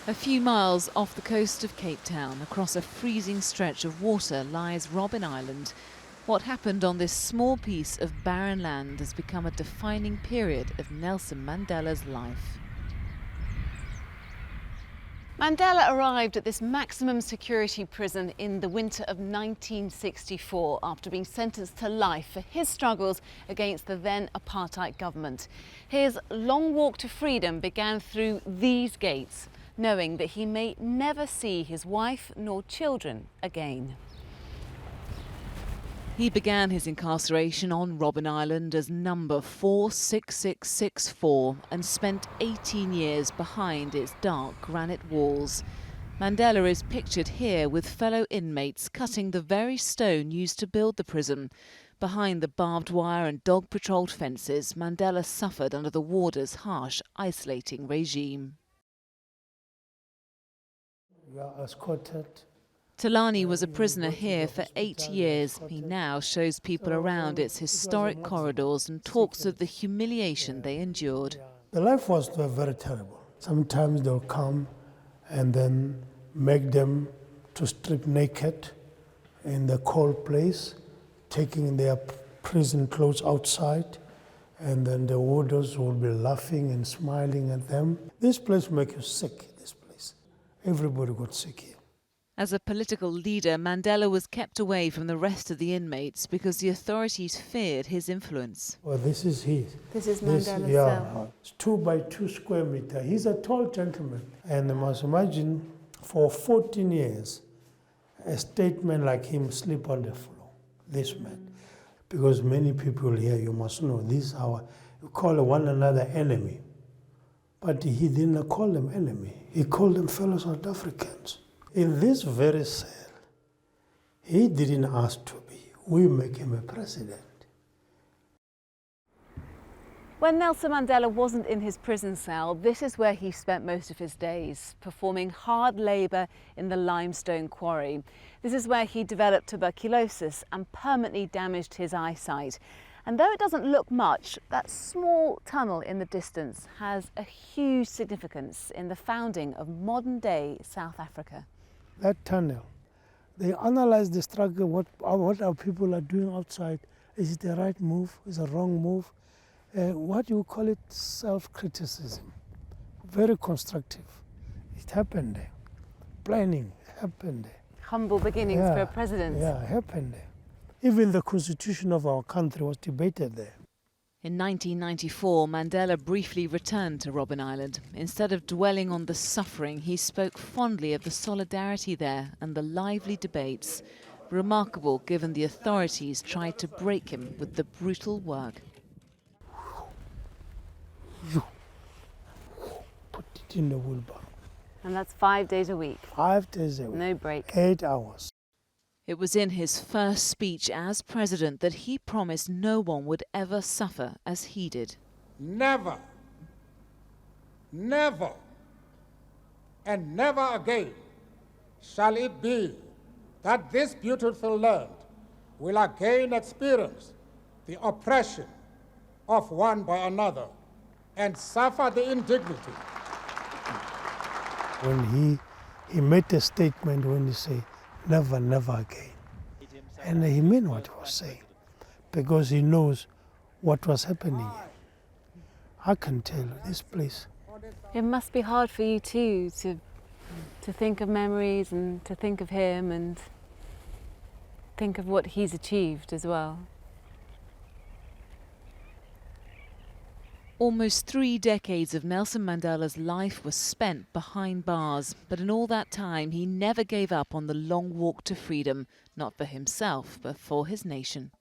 A few miles off the coast of Cape Town, across a freezing stretch of water, lies Robben Island. What happened on this small piece of barren land has become a defining period of Nelson Mandela's life. Mandela arrived at this maximum security prison in the winter of 1964 after being sentenced to life for his struggles against the then apartheid government. His long walk to freedom began through these gates, knowing that he may never see his wife nor children again. He began his incarceration on Robben Island as number 46664 and spent 18 years behind its dark granite walls. Mandela is pictured here with fellow inmates cutting the very stone used to build the prison. Behind the barbed wire and dog-patrolled fences, Mandela suffered under the warders' harsh, isolating regime. We are escorted. Talani was a prisoner here for 8 years. He now shows people around its historic corridors and talks of the humiliation they endured. The life was very terrible. Sometimes they'll come and then make them to strip naked in the cold place, taking their prison clothes outside, and then the warders will be laughing and smiling at them. This place makes you sick, this place. Everybody got sick here. As a political leader, Mandela was kept away from the rest of the inmates because the authorities feared his influence. Well, this is his. This is Mandela's cell. It's 2 by 2 square meters. He's a tall gentleman. And you must imagine, for 14 years, a statement like him sleep on the floor, this man. Because many people here, you must know, this is how you call one another enemy. But he didn't call them enemy. He called them fellow South Africans. In this very cell, he didn't ask to be. We make him a president. When Nelson Mandela wasn't in his prison cell, this is where he spent most of his days, performing hard labour in the limestone quarry. This is where he developed tuberculosis and permanently damaged his eyesight. And though it doesn't look much, that small tunnel in the distance has a huge significance in the founding of modern-day South Africa. That tunnel, they analyze the struggle, what our people are doing outside. Is it the right move? Is it a wrong move? What you call it, self-criticism. Very constructive. It happened there. Planning happened there. Humble beginnings for a president. Yeah, it happened there. Even the constitution of our country was debated there. In 1994, Mandela briefly returned to Robben Island. Instead of dwelling on the suffering, he spoke fondly of the solidarity there and the lively debates. Remarkable given the authorities tried to break him with the brutal work. Put it in the wheelbarrow. And that's 5 days a week? 5 days a week. No break. 8 hours. It was in his first speech as president that he promised no one would ever suffer as he did. Never, never, and never again shall it be that this beautiful land will again experience the oppression of one by another and suffer the indignity. When he made a statement when he said, never, never again. And he meant what he was saying, because he knows what was happening here. I can tell you, this place. It must be hard for you too, to think of memories and to think of him and think of what he's achieved as well. Almost 3 decades of Nelson Mandela's life was spent behind bars, but in all that time he never gave up on the long walk to freedom, not for himself, but for his nation.